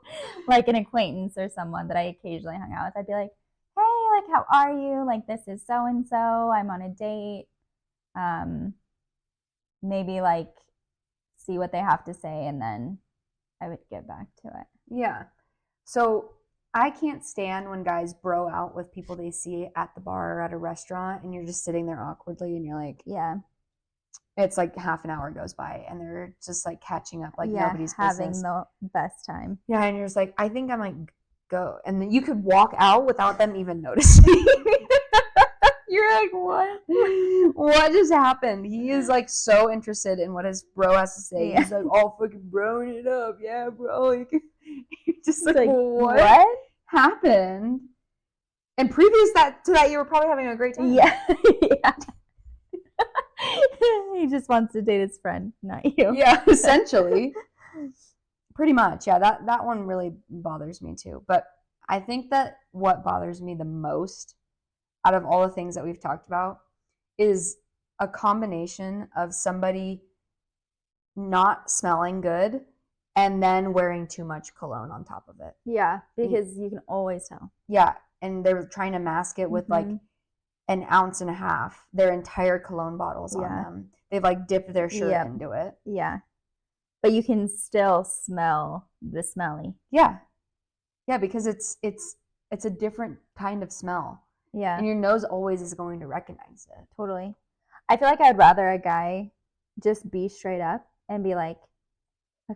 like an acquaintance or someone that I occasionally hung out with, I'd be like, hey, like how are you? Like this is so and so. I'm on a date. Maybe like see what they have to say, and then I would get back to it.
Yeah. So I can't stand when guys bro out with people they see at the bar or at a restaurant, and you're just sitting there awkwardly, and you're like,
yeah.
It's like half an hour goes by, and they're just like catching up like nobody's
having
business.
the best time.
Yeah, and you're just like, I think I might go, and then you could walk out without them even noticing. You're like, what? What just happened? He is like so interested in what his bro has to say. Yeah. He's like all fucking broing it up. Yeah, bro. You're just like, what happened? And previous to that, you were probably having a great time.
Yeah. Yeah. He just wants to date his friend, not you.
Yeah, essentially. Pretty much. Yeah, that one really bothers me too. But I think that what bothers me the most out of all the things that we've talked about is a combination of somebody not smelling good and then wearing too much cologne on top of it.
Yeah, because you can always tell.
Yeah, and they're trying to mask it with like an ounce and a half, their entire cologne bottles on them. They've like dipped their shirt into it.
Yeah. But you can still smell the smelly.
Yeah. Yeah, because it's a different kind of smell.
Yeah.
And your nose always is going to recognize it.
Totally. I feel like I'd rather a guy just be straight up and be like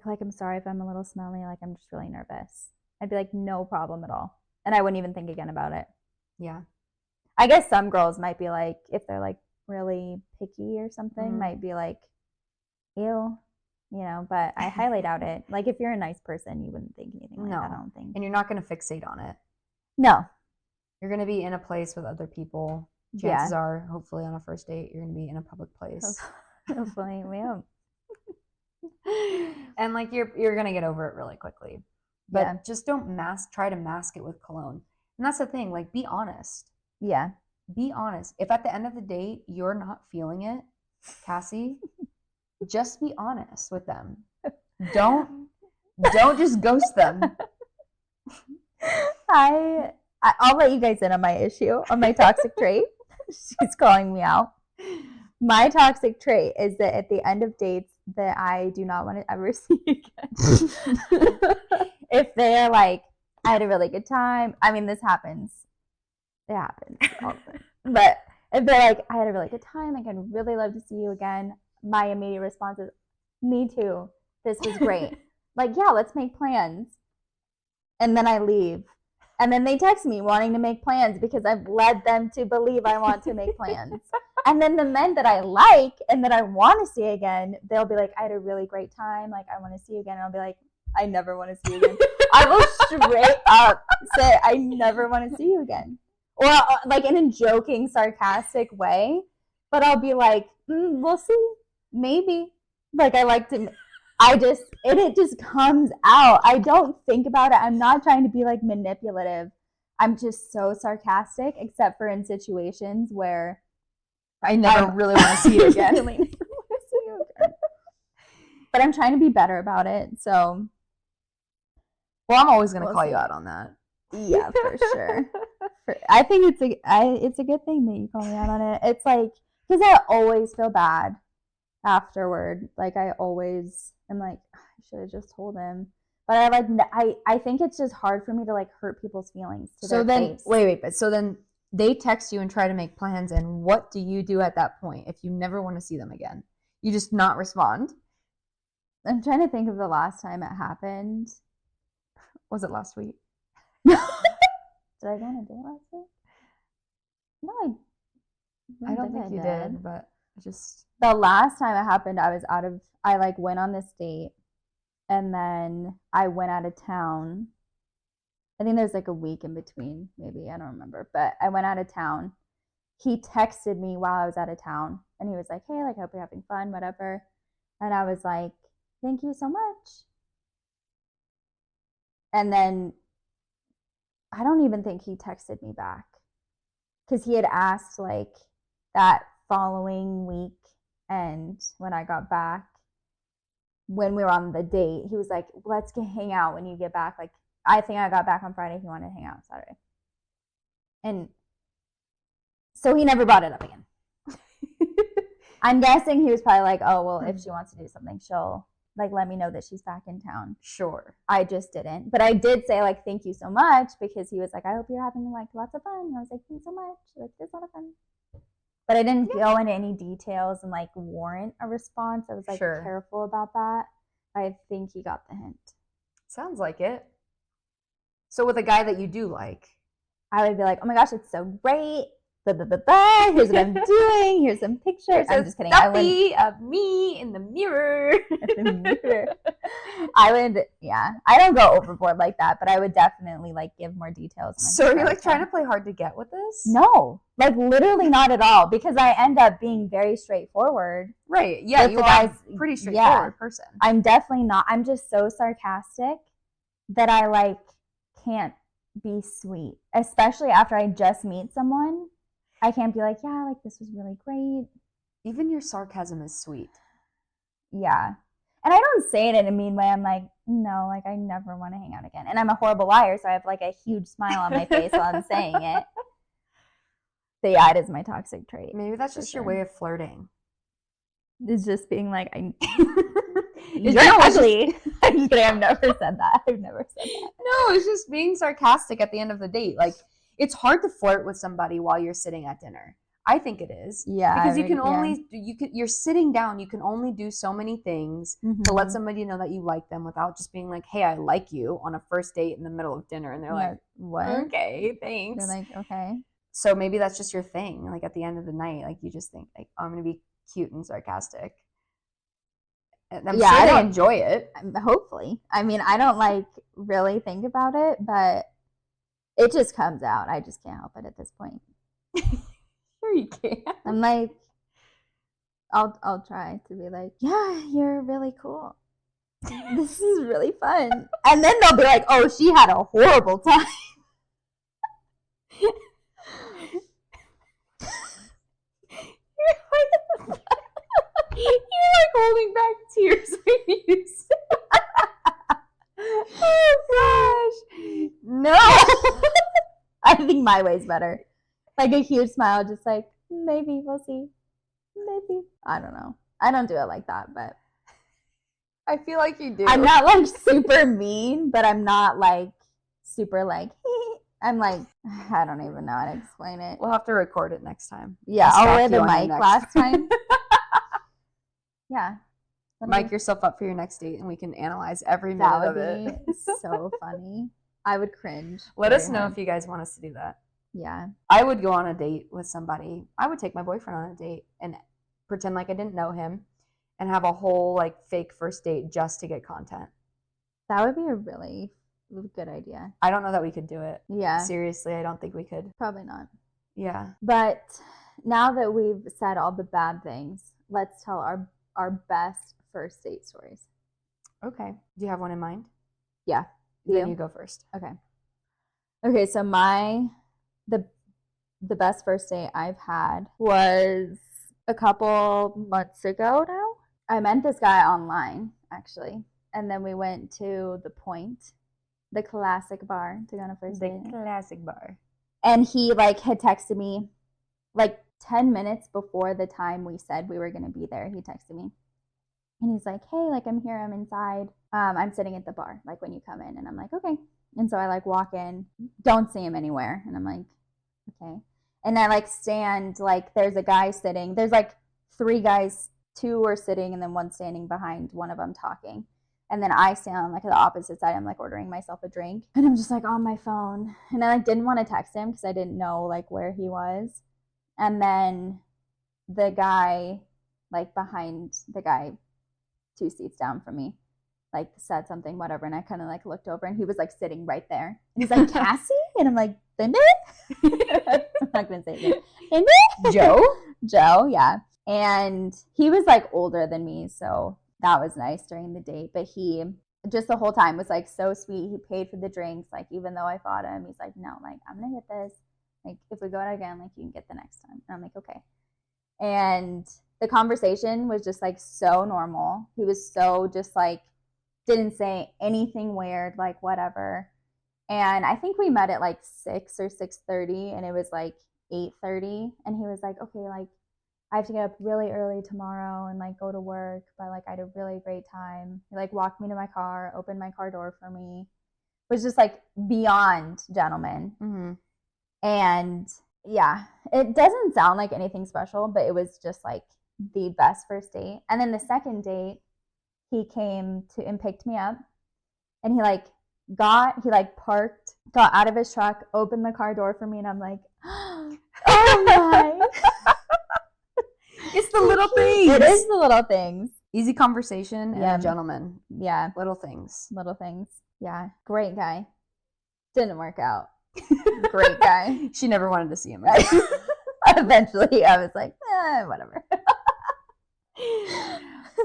I'm sorry if I'm a little smelly, like I'm just really nervous. I'd be like, no problem at all. And I wouldn't even think again about it.
Yeah.
I guess some girls might be like, if they're like really picky or something, might be like, ew, you know, but I highly doubt it. Like if you're a nice person, you wouldn't think anything like that, I don't think.
And you're not going to fixate on it.
No.
You're going to be in a place with other people. Chances are, hopefully on a first date, you're going to be in a public place.
Hopefully, we hope.
And like you're going to get over it really quickly. But just don't try to mask it with cologne. And that's the thing, like be honest.
Yeah.
Be honest. If at the end of the date you're not feeling it, Cassie, just be honest with them. Don't just ghost them.
I'll let you guys in on my issue, on my toxic trait. She's calling me out. My toxic trait is that at the end of dates that I do not want to ever see again. If they're like, I had a really good time. I mean, this happens. It happens often. But if they're like, I had a really good time, like I'd really love to see you again, my immediate response is, me too. This was great. Like, yeah, let's make plans. And then I leave. And then they text me wanting to make plans because I've led them to believe I want to make plans. And then the men that I like and that I want to see again, they'll be like, I had a really great time. Like, I want to see you again. And I'll be like, I never want to see you again. I will straight up say, I never want to see you again. Or like in a joking, sarcastic way. But I'll be like, we'll see. Maybe. Like, I it just comes out. I don't think about it. I'm not trying to be like manipulative. I'm just so sarcastic, except for in situations where
I never really want to see you again.
really never wanna see you again. But I'm trying to be better about it. So,
well, I'm always gonna
We'll
call
see.
you out on that.
Yeah, for sure. I think it's a good thing that you call me out on it. It's like, because I always feel bad afterward. Like I always am like, I should have just told him. But I think it's just hard for me to like hurt people's feelings to
So
their
then,
face.
wait, but so then they text you and try to make plans, and what do you do at that point if you never want to see them again? You just not respond?
I'm trying to think of the last time it happened.
Was it last week?
Did I go on a date last week? No,
I don't think you did, but just
the last time it happened, I like went on this date and then I went out of town. I think there's like a week in between, maybe, I don't remember, but I went out of town. He texted me while I was out of town and he was like, hey, like, I hope you're having fun, whatever. And I was like, thank you so much. And then I don't even think he texted me back because he had asked like that following week. And when I got back, when we were on the date, he was like, let's hang out when you get back. Like, I think I got back on Friday. He wanted to hang out on Saturday. And so he never brought it up again. I'm guessing he was probably like, oh, well, if she wants to do something, she'll like let me know that she's back in town.
Sure.
I just didn't. But I did say like, thank you so much, because he was like, I hope you're having like lots of fun. And I was like, thanks so much. Like, there's a lot of fun. But I didn't go into any details and like warrant a response. I was like careful about that. I think he got the hint.
Sounds like it. So with a guy that you do like,
I would be like, oh my gosh, it's so great. Blah, blah, blah, blah. Here's what I'm doing. Here's some pictures. I'm just kidding.
Selfie of me in the mirror.
I would, yeah. I don't go overboard like that, but I would definitely like give more details.
So are you like trying to play hard to get with this?
No, like literally not at all, because I end up being very straightforward.
Right. Yeah, you are a pretty straightforward person.
I'm definitely not. I'm just so sarcastic that I like can't be sweet, especially after I just meet someone. I can't be like, yeah, like this was really great.
Even your sarcasm is sweet.
Yeah. And I don't say it in a mean way. I'm like, no, like I never want to hang out again. And I'm a horrible liar, so I have like a huge smile on my face while I'm saying it. So yeah, it is my toxic trait.
Maybe that's just your way of flirting.
It's just being like, you're ugly. I'm just kidding. I've never said that. I've never said that.
No, it's just being sarcastic at the end of the date. Like, it's hard to flirt with somebody while you're sitting at dinner. I think it is.
Yeah.
Because you can only, you're sitting down, you can only do so many things to let somebody know that you like them without just being like, hey, I like you on a first date in the middle of dinner. And they're like,
what?
Okay, thanks.
They're like, okay.
So maybe that's just your thing. Like at the end of the night, like you just think like, oh, I'm going to be cute and sarcastic. And I'm sure they enjoy it.
Hopefully. I mean, I don't like really think about it, but it just comes out. I just can't help it at this point.
Sure you can.
I'm like, I'll try to be like, yeah, you're really cool. This is really fun. And then they'll be like, oh, she had a horrible time.
You're like holding back tears when you say oh gosh.
No. I think my way's better. Like a huge smile, just like, maybe, we'll see. Maybe. I don't know. I don't do it like that, but
I feel like you do.
I'm not like super mean, but I'm not like super like I'm like, I don't even know how to explain it.
We'll have to record it next time.
Yeah, I'll wear the mic last time. Yeah.
Mic yourself up for your next date and we can analyze every minute of it.
That would be so funny. I would cringe.
Let us know if you guys want us to do that.
Yeah.
I would go on a date with somebody. I would take my boyfriend on a date and pretend like I didn't know him and have a whole like fake first date just to get content.
That would be a really good idea.
I don't know that we could do it.
Yeah.
Seriously, I don't think we could.
Probably not.
Yeah.
But now that we've said all the bad things, let's tell our best first date stories.
Okay. Do you have one in mind?
Yeah.
Then you go first.
Okay, so the best first date I've had was a couple months ago now. I met this guy online, actually. And then we went to the Point, the classic bar, to go on a first date.
The classic bar.
And he like had texted me like 10 minutes before the time we said we were going to be there. He texted me. And he's like, hey, like I'm here, I'm inside. I'm sitting at the bar, like when you come in. And I'm like, okay. And so I like walk in, don't see him anywhere. And I'm like, okay. And I like stand, like there's a guy sitting. There's like 3 guys, 2 are sitting and then 1 standing behind one of them talking. And then I stand on like the opposite side. I'm like ordering myself a drink. And I'm just like on my phone. And I like didn't want to text him because I didn't know like where he was. And then the guy, like behind the guy 2 seats down from me, like said something, whatever. And I kind of like looked over and he was like sitting right there. And he's like, Cassie? And I'm like, Linda? I'm not going to say it. Linda? Joe, yeah. And he was like older than me. So that was nice during the date. But he just the whole time was like so sweet. He paid for the drinks. Like, even though I fought him, he's like, no, like, I'm going to get this. Like, if we go out again, like, you can get the next time. And I'm like, okay. And the conversation was just like so normal. He was so just like, didn't say anything weird, like whatever. And I think we met at like 6 or 6:30 and it was like 8:30. And he was like, okay, like I have to get up really early tomorrow and like go to work, but like I had a really great time. He like walked me to my car, opened my car door for me. It was just like beyond gentleman.
Mm-hmm.
And yeah, it doesn't sound like anything special, but it was just like the best first date. And then the second date, he came to and picked me up, and he parked, got out of his truck, opened the car door for me, and I'm like, oh my.
It's the little things.
It is the little things.
Easy conversation and
Yeah.
a gentleman.
Yeah.
Little things.
Little things. Yeah. Great guy. Didn't work out. Great guy.
She never wanted to see him again.
Eventually, I was like, whatever.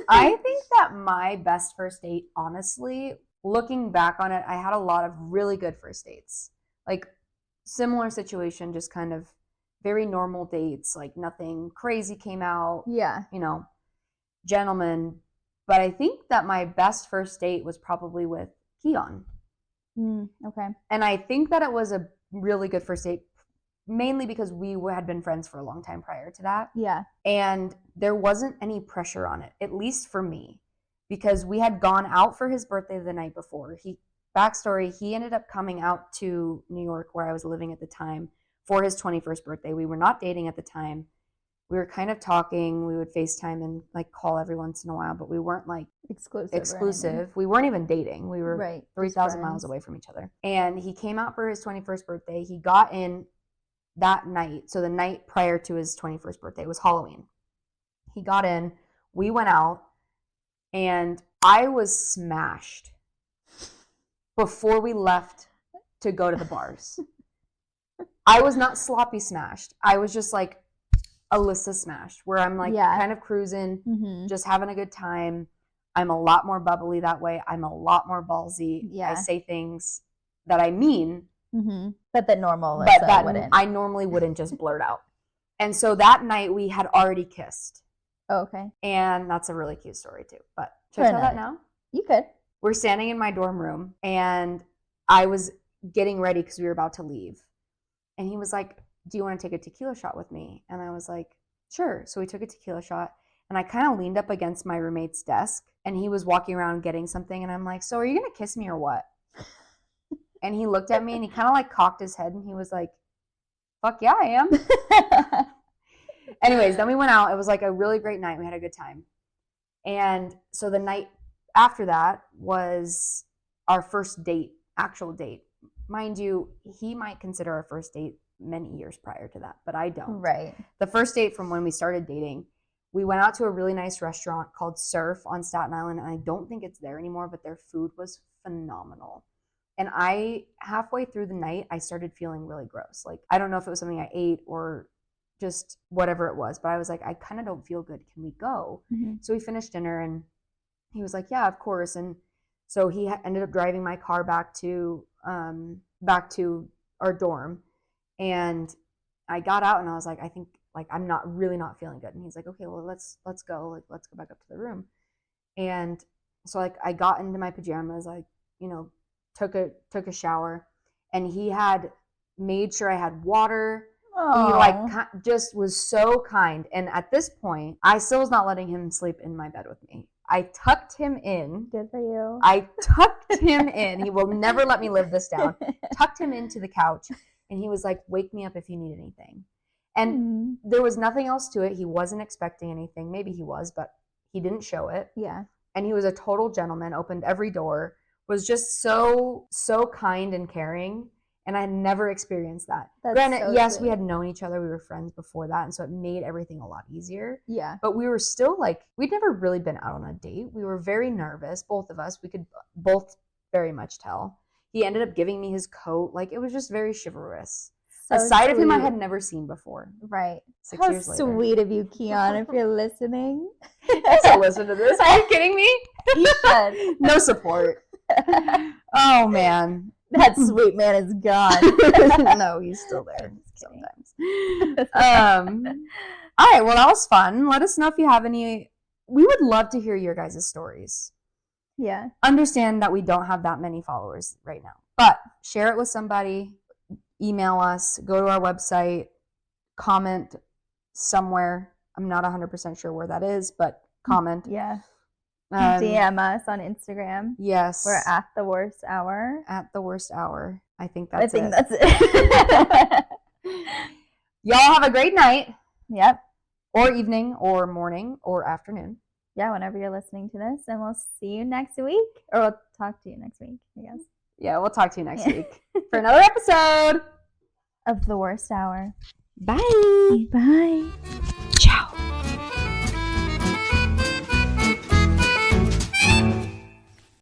I think that my best first date, honestly, looking back on it, I had a lot of really good first dates. Like, similar situation, just kind of very normal dates. Like, nothing crazy came out.
Yeah.
You know, gentlemen. But I think that my best first date was probably with Keon.
Okay.
And I think that it was a really good first date, mainly because we had been friends for a long time prior to that.
Yeah.
And there wasn't any pressure on it, at least for me, because we had gone out for his birthday the night before. Backstory, he ended up coming out to New York, where I was living at the time, for his 21st birthday. We were not dating at the time. We were kind of talking. We would FaceTime and like call every once in a while, but we weren't like exclusive. We weren't even dating. We were
right.
3,000 miles away from each other. And he came out for his 21st birthday. He got in that night. So the night prior to his 21st birthday was Halloween. He got in. We went out. And I was smashed before we left to go to the bars. I was not sloppy smashed. I was just like Alyssa smashed, where I'm like kind of cruising, just having a good time. I'm a lot more bubbly that way. I'm a lot more ballsy.
Yeah.
I say things that I mean.
But that normal.
But that wouldn't. I normally wouldn't just blurt out. And so that night we had already kissed.
Oh, okay.
And that's a really cute story too. But should I tell that now?
You could.
We're standing in my dorm room and I was getting ready because we were about to leave. And he was like, do you want to take a tequila shot with me? And I was like, sure. So we took a tequila shot and I kind of leaned up against my roommate's desk and he was walking around getting something. And I'm like, so are you going to kiss me or what? And he looked at me and he kind of like cocked his head and he was like, fuck yeah, I am. Anyways, then we went out. It was like a really great night. We had a good time. And so the night after that was our first date, actual date. Mind you, he might consider our first date many years prior to that, but I don't.
Right.
The first date from when we started dating, we went out to a really nice restaurant called Surf on Staten Island, and I don't think it's there anymore, but their food was phenomenal. And halfway through the night, I started feeling really gross. Like, I don't know if it was something I ate or just whatever it was, but I was like, I kind of don't feel good. Can we go? So we finished dinner and he was like, yeah, of course. And So he ended up driving my car back to our dorm, and I got out and I was like, I think like I'm not feeling good. And he's like, okay, well let's go, like let's go back up to the room. And so like I got into my pajamas, like, you know, took a shower, and he had made sure I had water. He like just was so kind. And at this point, I still was not letting him sleep in my bed with me. I tucked him in.
Good for you.
I tucked him in. He will never let me live this down. Tucked him into the couch, and he was like, wake me up if you need anything. And there was nothing else to it. He wasn't expecting anything. Maybe he was, but he didn't show it.
Yeah.
And he was a total gentleman, opened every door, was just so kind and caring. And I had never experienced that. Granted, so yes, sweet. We had known each other. We were friends before that. And so it made everything a lot easier.
Yeah.
But we were still like, we'd never really been out on a date. We were very nervous, both of us. We could both very much tell. He ended up giving me his coat. Like, it was just very chivalrous.
So
a side
sweet.
of him I had never seen before.
Right.
6 years later.
How sweet of you, Keon, if you're listening.
So listen to this. Are you kidding me?
You should.
No support. Oh, man.
That sweet man is gone.
No, he's still there sometimes. All right, well, that was fun. Let us know if you have any. We would love to hear your guys' stories.
Yeah.
Understand that we don't have that many followers right now, but share it with somebody. Email us. Go to our website. Comment somewhere. I'm not 100% sure where that is, but comment.
Yeah. DM us on Instagram.
Yes.
We're at the worst hour.
At the worst hour. I think that's it.
That's it.
Y'all have a great night.
Yep.
Or evening, or morning, or afternoon.
Yeah, whenever you're listening to this. And we'll see you next week. Or we'll talk to you next week, I guess.
Yeah, we'll talk to you next week for another episode
of The Worst Hour.
Bye.
Bye.
Ciao.